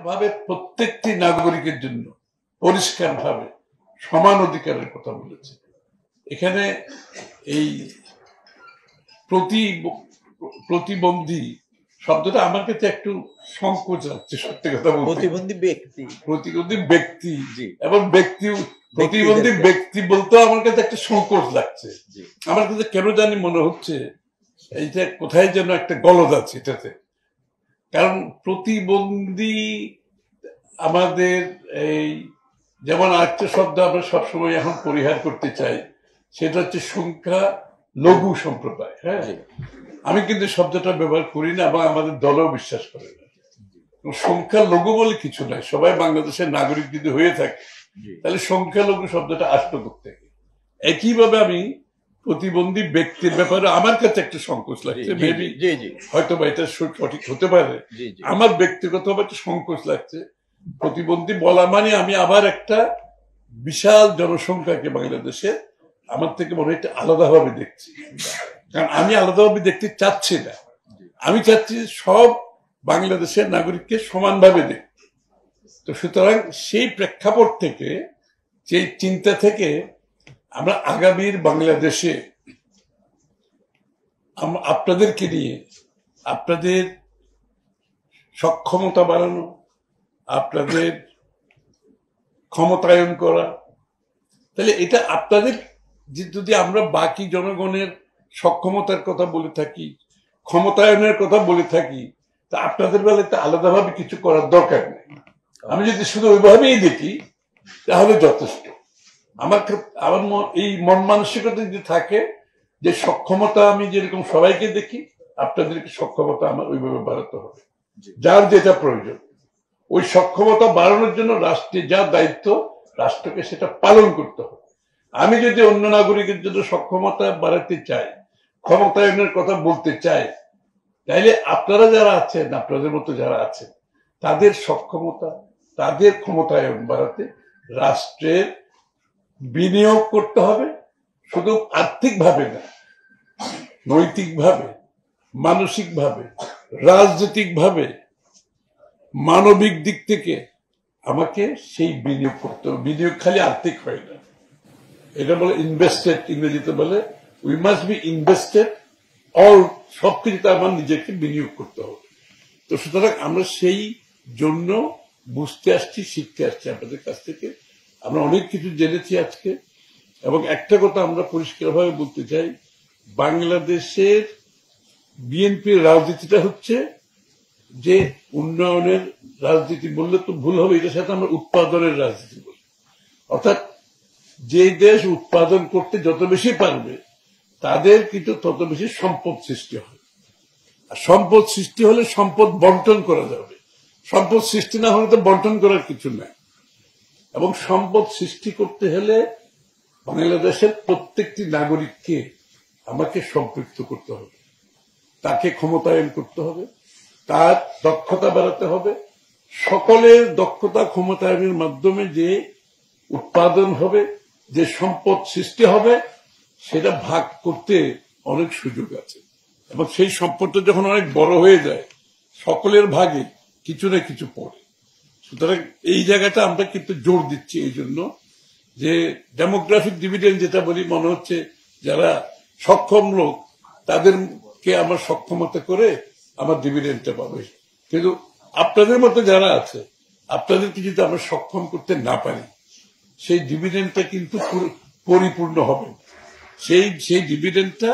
ভাবে প্রত্যেকটি নাগরিকের জন্য পরিষ্কারভাবে সমান অধিকারের কথা বলেছে। এখানে এই প্রতিবন্ধী শব্দটা আমার কাছে একটু সংকোচ লাগছে, সত্যি কথা বলতে। প্রতিবন্ধী ব্যক্তি এবং প্রতিবন্ধী ব্যক্তি বলতে আমার কাছে একটা সংকোচ লাগছে। আমার কাছে কেন জানি মনে হচ্ছে এইটা কোথায় যেন একটা গলদ আছে এটাতে। কারণ প্রতিবন্ধী আমাদের এই যেমন আরেকটা শব্দ আমরা সবসময় এখন পরিহার করতে চাই, সেটা হচ্ছে সংখ্যা লঘু সম্প্রদায়। হ্যাঁ, আমি কিন্তু শব্দটা ব্যবহার করি না এবং আমাদের দলও বিশ্বাস করে না। সংখ্যা লঘু বলে কিছু নাই, সবাই বাংলাদেশের নাগরিক যদি হয়ে থাকে তাহলে সংখ্যালঘু শব্দটা আসতো থেকে। একইভাবে আমি প্রতিবন্ধী ব্যক্তির ব্যাপারে আমার কাছে একটা সংকোচ লাগছে, মেবি হয়তো বা এটা সঠিক হতে পারে, আমার ব্যক্তিগতভাবে একটা সংকোচ লাগছে। প্রতিবন্ধী বলা মানে আমি আবার একটা বিশাল জনসংখ্যাকে বাংলাদেশে আমার থেকে মনে হয় আলাদাভাবে দেখছি। কারণ আমি আলাদাভাবে দেখতে চাচ্ছি না, আমি চাচ্ছি সব বাংলাদেশের নাগরিককে সমানভাবে দেখতে। তো সুতরাং সেই প্রেক্ষাপট থেকে, সেই চিন্তা থেকে আমরা আগামীর বাংলাদেশে আপনাদেরকে নিয়ে আপনাদের সক্ষমতা বাড়ানো, আপনাদের ক্ষমতায়ন করা, তাহলে এটা আপনাদের যদি আমরা বাকি জনগণের সক্ষমতার কথা বলে থাকি, ক্ষমতায়নের কথা বলে থাকি, তা আপনাদের বেলাতে আলাদাভাবে কিছু করার দরকার নেই। আমি যদি শুধু ওইভাবেই দেখি তাহলে যথেষ্ট। আমার এই মন মানসিকতা যদি থাকে যে সক্ষমতা আমি যেরকম সবাইকে দেখি, আপনাদেরকে সক্ষমতা আমার ওইভাবে বাড়াতে হবে, যার যেটা প্রয়োজন। ওই সক্ষমতা বাড়ানোর জন্য রাষ্ট্রে যা দায়িত্ব, রাষ্ট্রকে সেটা পালন করতে হবে। আমি যদি অন্য নাগরিকের জন্য সক্ষমতা বাড়াতে চাই, ক্ষমতায়নের কথা বলতে চাই, তাইলে আপনারা যারা আছেন, আপনাদের মতো যারা আছেন, তাদের সক্ষমতা, তাদের ক্ষমতায়ন বাড়াতে রাষ্ট্রের বিনিয়োগ করতে হবে। শুধু আর্থিকভাবে না, নৈতিকভাবে, মানসিকভাবে, রাজনৈতিকভাবে, মানবিক দিক থেকে আমাকে সেই বিনিয়োগ করতে হবে। বিনিয়োগ খালি আর্থিক হয় না, এটা বলে ইনভেস্টেড, ইংরেজিতে বলে we must be invested all, সবকিছুতে আমার নিজেকে বিনিয়োগ করতে হবে। তো সুতরাং আমরা সেই জন্য বুঝতে আসছি, শিখতে আসছি আপনাদের কাছ থেকে। আমরা অনেক কিছু জেনেছি আজকে। এবং একটা কথা আমরা পরিষ্কারভাবে বলতে চাই, বাংলাদেশের বিএনপির রাজনীতিটা হচ্ছে যে উন্নয়নের রাজনীতি বললে তো ভুল হবে, এটার সাথে আমরা উৎপাদনের রাজনীতি বলি। অর্থাৎ যে দেশ উৎপাদন করতে যত বেশি পারবে তাদের কিন্তু তত বেশি সম্পদ সৃষ্টি হয়। আর সম্পদ সৃষ্টি হলে সম্পদ বন্টন করা যাবে, সম্পদ সৃষ্টি না হলে তো বন্টন করার কিছু নাই। এবং সম্পদ সৃষ্টি করতে হলে বাংলাদেশের প্রত্যেকটি নাগরিককে আমাকে সম্পৃক্ত করতে হবে, তাকে ক্ষমতায়ন করতে হবে, তার দক্ষতা বাড়াতে হবে। সকলের দক্ষতা ক্ষমতায়নের মাধ্যমে যে উৎপাদন হবে, যে সম্পদ সৃষ্টি হবে, সেটা ভাগ করতে অনেক সুযোগ আছে। এবং সেই সম্পদটা যখন অনেক বড় হয়ে যায়, সকলের ভাগে কিছু না কিছু পড়ে। সুতরাং এই জায়গাটা আমরা কিন্তু জোর দিচ্ছি এই জন্য যে ডেমোগ্রাফিক ডিভিডেন্ড যেটা বলি, মনে হচ্ছে যারা সক্ষম লোক তাদেরকে আমার সক্ষমতা করে আমার ডিভিডেন্ডটা পাবে। কিন্তু আপনাদের মতো যারা আছে, আপনাদেরকে যদি আমরা সক্ষম করতে না পারি, সেই ডিভিডেন্ডটা কিন্তু পরিপূর্ণ হবে। সেই ডিভিডেন্ডটা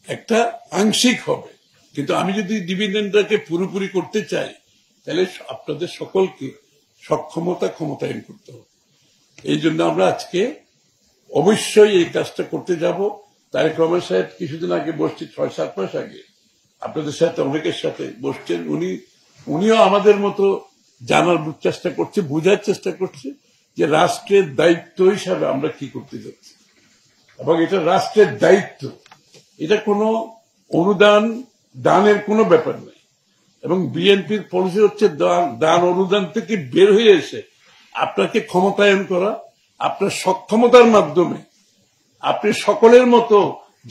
একটা আংশিক হবে। কিন্তু আমি যদি ডিভিডেন্ডটাকে পুরোপুরি করতে চাই, তাহলে আপনাদের সকলকে ক্ষমতায়ন করতে হবে। এই জন্য আমরা আজকে অবশ্যই এই কাজটা করতে যাব। তারেক রহমান সাহেব কিছুদিন আগে বসছি, 6-7 মাস আগে আপনাদের সাথে অনেকের সাথে বসছেন। উনিও আমাদের মতো জানার চেষ্টা করছে, বোঝার চেষ্টা করছে যে রাষ্ট্রের দায়িত্ব হিসাবে আমরা কি করতে যাচ্ছি। এবং এটা রাষ্ট্রের দায়িত্ব, এটা কোনো অনুদান দানের কোনো ব্যাপার নেই। এবং বিএনপির পলিসি হচ্ছে দান অনুদান থেকে বের হয়ে এসে আপনাকে ক্ষমতায়ন করা, আপনার সক্ষমতার মাধ্যমে আপনি সকলের মতো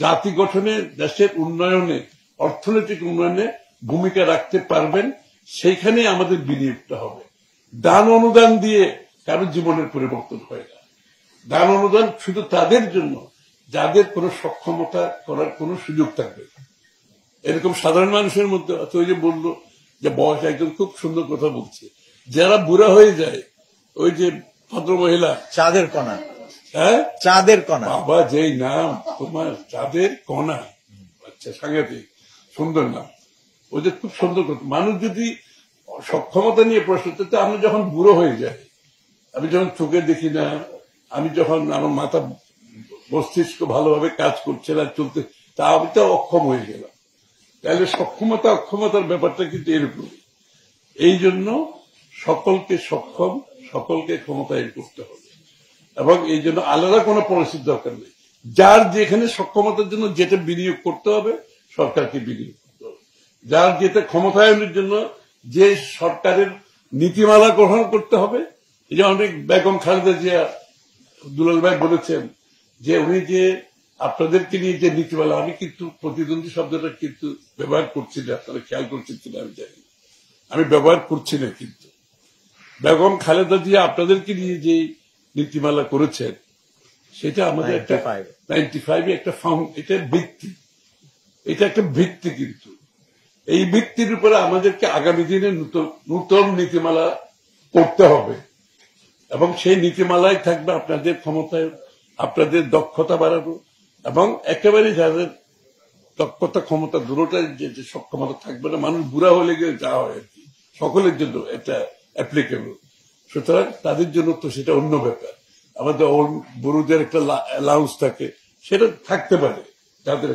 জাতি গঠনে, দেশের উন্নয়নে, অর্থনৈতিক উন্নয়নে ভূমিকা রাখতে পারবেন, সেইখানে আমাদের বিনিয়োগটা হবে। দান অনুদান দিয়ে কারো জীবনের পরিবর্তন হয় না। দান অনুদান শুধু তাদের জন্য যাদের কোনো সক্ষমতা করার কোনো সুযোগ থাকবে না। এরকম সাধারণ মানুষের মধ্যে ওই যে বললো যে বয়স একজন খুব সুন্দর কথা বলছে, যারা বুড়া হয়ে যায়, ওই যে ভদ্র মহিলা চাঁদের কণা, হ্যাঁ চাঁদের কণা, বাবা যেই নাম তোমার, চাঁদের কণা, আচ্ছা সাংঘাতিক সুন্দর নাম। ওই যে খুব সুন্দর কথা, মানুষ যদি সক্ষমতা নিয়ে প্রশ্ন, তো আমি যখন বুড়ো হয়ে যাই, আমি যখন চোখে দেখি না, আমি যখন আমার মাথা মস্তিষ্ক ভালোভাবে কাজ করছে না, চলতে, তা আমি তো অক্ষম হয়ে গেলাম। তাহলে সক্ষমতা অক্ষমতার ব্যাপারটা কিন্তু এরকম। এই জন্য সকলকে সক্ষম, সকলকে ক্ষমতায়ন করতে হবে, এবং এই জন্য আলাদা কোনো পলিসির দরকার নেই। যার যেখানে সক্ষমতার জন্য যেটা বিনিয়োগ করতে হবে সরকারকে বিনিয়োগ করতে হবে, যার যেটা ক্ষমতায়নের জন্য যে সরকারের নীতিমালা গ্রহণ করতে হবে। এই যে অনেক বেগম খালেদা জিয়া, দুলাল ভাই বলেছেন যে উনি যে আপনাদেরকে নিয়ে যে নীতিমালা, আমি কিন্তু প্রতিদ্বন্দ্বী শব্দটা কিন্তু ব্যবহার করছি না, আপনারা খেয়াল করছেন কিনা আমি জানি, আমি ব্যবহার করছি না, কিন্তু বেগম খালেদা জিয়া আপনাদেরকে নিয়ে যে নীতিমালা করেছেন সেটা আমাদের একটা 95 একটা এটা ভিত্তি, এটা একটা ভিত্তি। কিন্তু এই ভিত্তির উপরে আমাদেরকে আগামী দিনে নূতন নীতিমালা করতে হবে, এবং সেই নীতিমালায় থাকবে আপনাদের ক্ষমতায়, আপনাদের দক্ষতা বাড়ানো, এবং একেবারে যাদের দক্ষতা ক্ষমতা দুটোটাই যে সক্ষমতা থাকবে না, মানুষ বুড়া হলে গিয়ে যা হয় আর কি, সকলের জন্য এটা অ্যাপ্লিকেবল। সুতরাং তাদের জন্য তো সেটা অন্য ব্যাপার। আমাদের বুড়োদের একটা অ্যালাউন্স থাকে, সেটা থাকতে পারে যাদের,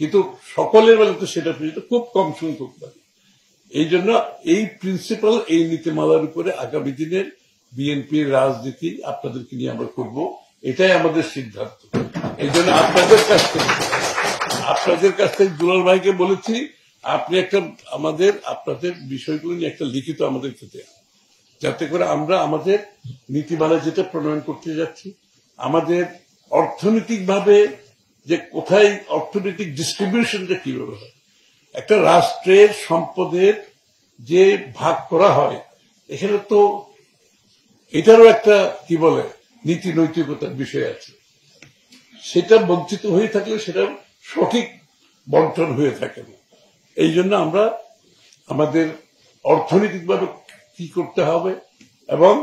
কিন্তু সকলের বেলা তো সেটা খুব কম সংখ্যক পারে। এই জন্য এই প্রিন্সিপাল, এই নীতিমালার উপরে আগামী দিনের বিএনপির রাজনীতি আপনাদেরকে নিয়ে আমরা করব, এটাই আমাদের সিদ্ধান্ত। এই জন্য আপনাদের কাছ থেকে দুলাল ভাইকে বলেছি, আপনি একটা আপনাদের বিষয়গুলো নিয়ে একটা লিখিত আমাদেরকে দেন, যাতে করে আমরা আমাদের নীতিমালা যেটা প্রণয়ন করতে যাচ্ছি, আমাদের অর্থনৈতিকভাবে যে কোথায় অর্থনৈতিক ডিস্ট্রিবিউশনটা কিভাবে হয়, একটা রাষ্ট্রের সম্পদের যে ভাগ করা হয়, এখানে তো এটারও একটা কি বলে নীতি নৈতিকতার বিষয় আছে। সেটা বঞ্চিত হয়ে থাকলে সেটা সঠিক বন্টন হয়ে থাকে না। এই জন্য আমরা আমাদের অর্থনৈতিকভাবে কি করতে হবে এবং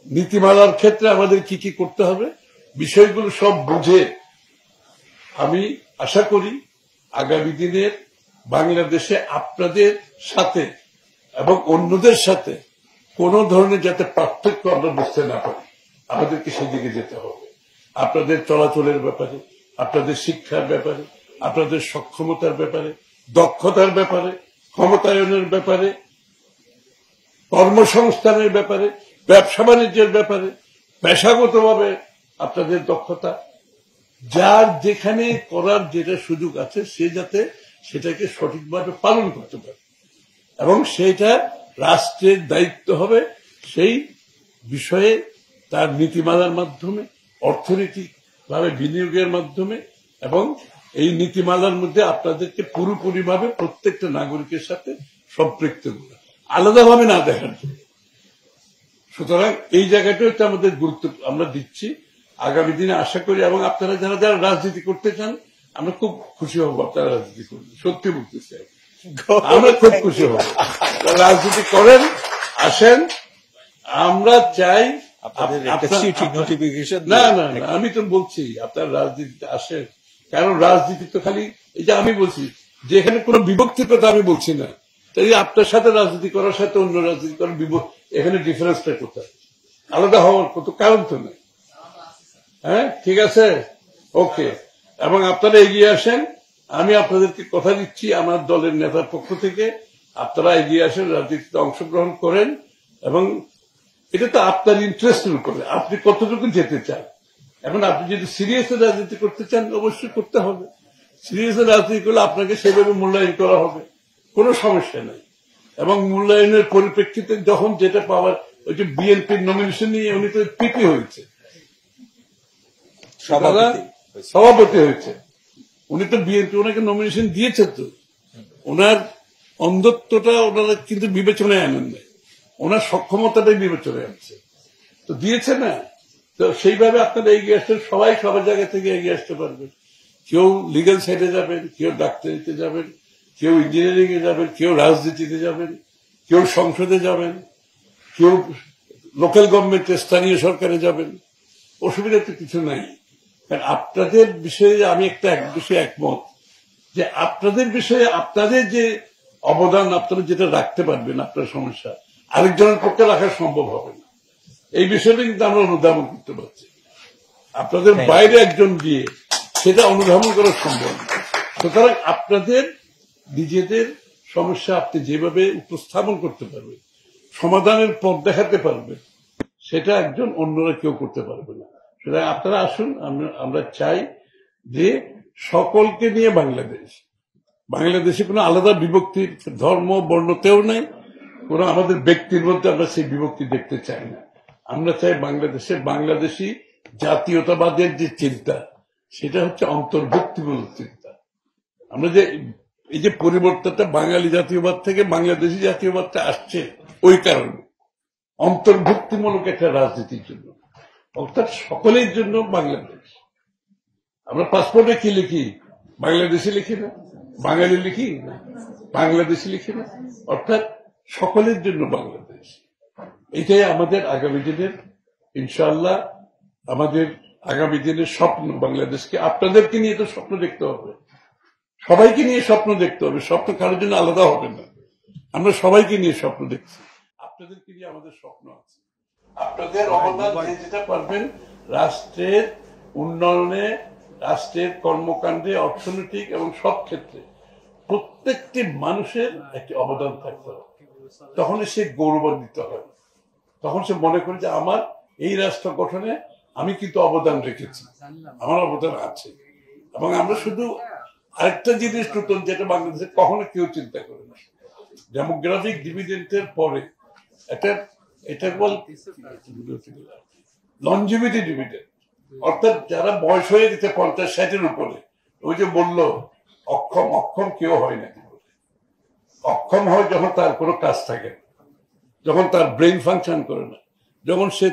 নীতিমালার ক্ষেত্রে আমাদের কি কি করতে হবে, বিষয়গুলো সব বুঝে আমি আশা করি আগামী দিনের বাংলাদেশে আপনাদের সাথে এবং অন্যদের সাথে কোন ধরনের যাতে পার্থক্য আমরা বুঝতে না পারি, আমাদেরকে সেদিকে যেতে হবে। আপনাদের চলাচলের ব্যাপারে, আপনাদের শিক্ষার ব্যাপারে, আপনাদের সক্ষমতার ব্যাপারে, দক্ষতার ব্যাপারে, ক্ষমতায়নের ব্যাপারে, কর্মসংস্থানের ব্যাপারে, ব্যবসা বাণিজ্যের ব্যাপারে, পেশাগতভাবে আপনাদের দক্ষতা, যার যেখানে করার যেটা সুযোগ আছে সে যাতে সেটাকে সঠিকভাবে পালন করতে পারে, এবং সেটা রাষ্ট্রের দায়িত্ব হবে সেই বিষয়ে তার নীতিমালার মাধ্যমে, অর্থনৈতিকভাবে বিনিয়োগের মাধ্যমে, এবং এই নীতিমালার মধ্যে আপনাদেরকে পুরোপুরিভাবে প্রত্যেকটা নাগরিকের সাথে সম্পৃক্ত করা, আলাদাভাবে না দেখার জন্য। সুতরাং এই জায়গাটা হচ্ছে আমাদের গুরুত্ব আমরা দিচ্ছি আগামী দিনে আশা করি। এবং আপনারা যারা যারা রাজনীতি করতে চান, আমরা খুব খুশি হব আপনারা রাজনীতি করবেন, সত্যি বলতেছি, আমরা খুব খুশি হব। রাজনীতি করেন, আসেন, আমরা চাই। না না না, আমি তো বলছি আপনার রাজনীতিতে আসেন, কারণ রাজনীতি তো খালি এই যে আমি বলছি যে এখানে কোনো বিভক্তির কথা আমি বলছি না, তাই আপনার সাথে রাজনীতি করার সাথে অন্য রাজনীতি করার এখানে ডিফারেন্সটা কোথায়, আলাদা হওয়ার কত কারণ তো নেই। হ্যাঁ, ঠিক আছে, ওকে। এবং আপনারা এগিয়ে আসেন, আমি আপনাদেরকে কথা দিচ্ছি আমার দলের নেতার পক্ষ থেকে, আপনারা এগিয়ে আসেন, রাজনীতিতে অংশগ্রহণ করেন, এবং এটা তো আপনার ইন্টারেস্টের উপরে, আপনি কতটুকু যেতে চান। এখন আপনি যদি সিরিয়াস রাজনীতি করতে চান অবশ্যই করতে হবে, সিরিয়াস রাজনীতি করলে আপনাকে সেভাবে মূল্যায়ন করা হবে, কোনো সমস্যা নাই। এবং মূল্যায়নের পরিপ্রেক্ষিতে যখন যেটা পাওয়ার, ওই যে বিএনপির নমিনেশন নিয়ে উনি তো পিপি হয়েছে, সভাপতি হয়েছে, উনি তো বিএনপি ওনাকে নমিনেশন দিয়েছে, তো ওনার অন্ধত্বটা ওনারা কিন্তু বিবেচনায় আনেন নাই। ওনার সক্ষমতাটাই বিবেচনায় আছে, তো দিয়েছে না। তো সেইভাবে আপনারা এগিয়ে আসতে, সবাই সবার জায়গা থেকে এগিয়ে আসতে পারবেন। কেউ লিগ্যাল সাইডে যাবেন, কেউ ডাক্তারিতে যাবেন, কেউ ইঞ্জিনিয়ারিং এ যাবেন, কেউ রাজনীতিতে যাবেন, কেউ সংসদে যাবেন, কেউ লোকাল গভর্নমেন্টে স্থানীয় সরকারে যাবেন। অসুবিধা তো কিছু নাই। কারণ আপনাদের বিষয়ে আমি একটা বিষয়ে একমত যে আপনাদের বিষয়ে আপনাদের যে অবদান, আপনারা যেটা রাখতে পারবেন, আপনার সমস্যা আরেকজনের পক্ষে রাখা সম্ভব হবে না। এই বিষয়টা কিন্তু আমরা অনুধাবন করতে পারছি। আপনাদের বাইরে একজন দিয়ে সেটা অনুধাবন করা সম্ভব না। সুতরাং আপনাদের নিজেদের সমস্যা আপনি যেভাবে উপস্থাপন করতে পারবেন, সমাধানের পথ দেখাতে পারবেন, সেটা একজন অন্যরা কেউ করতে পারবে না। সুতরাং আপনারা আসুন, আমরা চাই যে সকলকে নিয়ে বাংলাদেশে কোনো আলাদা বিভক্তি ধর্ম বর্ণতেও নাই, কোনো আমাদের ব্যক্তির মধ্যে আমরা সেই বিভক্তি দেখতে চাই না। আমরা চাই বাংলাদেশি জাতীয়তাবাদের যে চিন্তা, সেটা হচ্ছে অন্তর্ভুক্তিমূলক চিন্তা। আমরা যে এই যে পরিবর্তনটা বাঙালি জাতীয়বাদ থেকে বাংলাদেশি জাতীয়বাদটা আসছে, ওই কারণে অন্তর্ভুক্তিমূলক একটা রাজনীতির জন্য, অর্থাৎ সকলের জন্য বাংলাদেশ। আমরা পাসপোর্টে কি লিখি? বাংলাদেশি লিখি না, বাঙালি লিখি না, বাংলাদেশি লিখি না, অর্থাৎ সকলের জন্য বাংলাদেশ। এটাই আমাদের আগামী দিনের, ইনশাআল্লাহ আমাদের আগামী দিনের স্বপ্ন। বাংলাদেশকে আপনাদেরকে নিয়ে তো স্বপ্ন দেখতে হবে, সবাইকে নিয়ে স্বপ্ন দেখতে হবে। স্বপ্ন কারোর জন্য আলাদা হবে না। আমরা সবাইকে নিয়ে স্বপ্ন দেখছি, আপনাদেরকে নিয়ে আমাদের স্বপ্ন আছে। আপনাদের অবদান যেটা পারবেন রাষ্ট্রের উন্নয়নে, রাষ্ট্রের কর্মকাণ্ডে, অর্থনৈতিক এবং সব ক্ষেত্রে প্রত্যেকটি মানুষের একটি অবদান থাকতে হবে। তখন সে গৌরবান্বিত হয়, তখন সে মনে করে যে আমার এই রাষ্ট্র গঠনে আমি কিন্তু অবদান রেখেছি, আমার অবদান আছে। এবং আমরা শুধু আরেকটা জিনিস নতুন, যেটা বাংলাদেশে কখনো কেউ চিন্তা করে না, ডেমোগ্রাফিক ডিভিডেন্টের পরে এটা বল লনজিভিটি ডিভিডেন্ট, অর্থাৎ যারা বয়স হয়ে গেছে 50-60-এর উপরে, ওই যে বললো অক্ষম কেউ হয় না। অক্ষম হয় যখন তার কোনো কাজ থাকে না, যখন তার ব্রেন ফাংশন করে না, যখন সে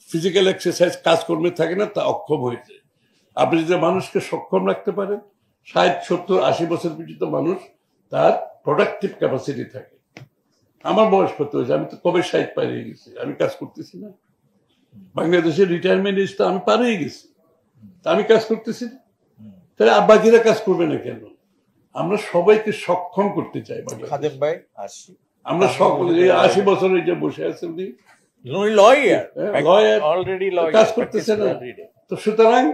ফিজিক্যাল এক্সারসাইজ কাজকর্মে থাকে না, তা অক্ষম হয়ে যায়। আপনি যদি মানুষকে সক্ষম রাখতে পারেন, 60-70-80 বছর পর্যন্ত মানুষ তার প্রোডাক্টিভ ক্যাপাসিটি থাকে। আমার বয়স কত হয়েছে? আমি তো কবে 60 পার হয়ে গেছি, আমি কাজ করতেছি না। বাংলাদেশের রিটায়ারমেন্ট এজ তো আমি পার হয়ে গেছি, তা আমি কাজ করতেছি না। তাহলে বাকিরা কাজ করবে না কেন? আমরা সবাইকে সক্ষম করতে চাই। আমরা সকলে 80 বছর যে বসে আছেন কাজ করতেছে না, তো সুতরাং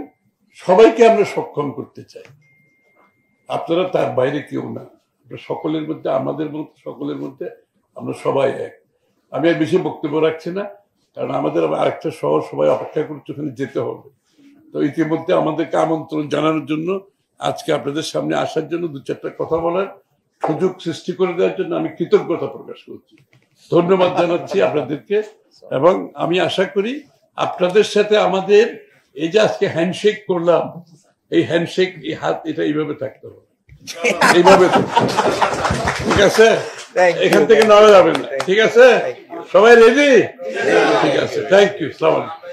সবাইকে আমরা সক্ষম করতে চাই। আপনারা তার বাইরে কেউ না, সকলের মধ্যে, আমাদের মধ্যে, সকলের মধ্যে আমরা সবাই এক। আমি আর বেশি বক্তব্য রাখছি না, কারণ আমাদের আরেকটা শহর সবাই অপেক্ষা করতে, ওখানে যেতে হবে। তো ইতিমধ্যে আমাদেরকে আমন্ত্রণ জানানোর জন্য, আজকে আপনাদের সামনে আসার জন্য, 2-4টা কথা বলার সুযোগ সৃষ্টি করে দেওয়ার জন্য আমি কৃতজ্ঞতা প্রকাশ করছি, ধন্যবাদ জানাচ্ছি আপনাদেরকে। এবং আমি আশা করি আপনাদের সাথে আমাদের এই যে আজকে হ্যান্ডশেক করলাম, এই হ্যান্ডশেক, এই হাত, এটা এইভাবে থাকতে হবে, এইভাবে। ঠিক আছে, এখান থেকে নড়া যাবে না। ঠিক আছে, সবাই রেডি? ঠিক আছে, থ্যাংক ইউ, আসসালামু আলাইকুম।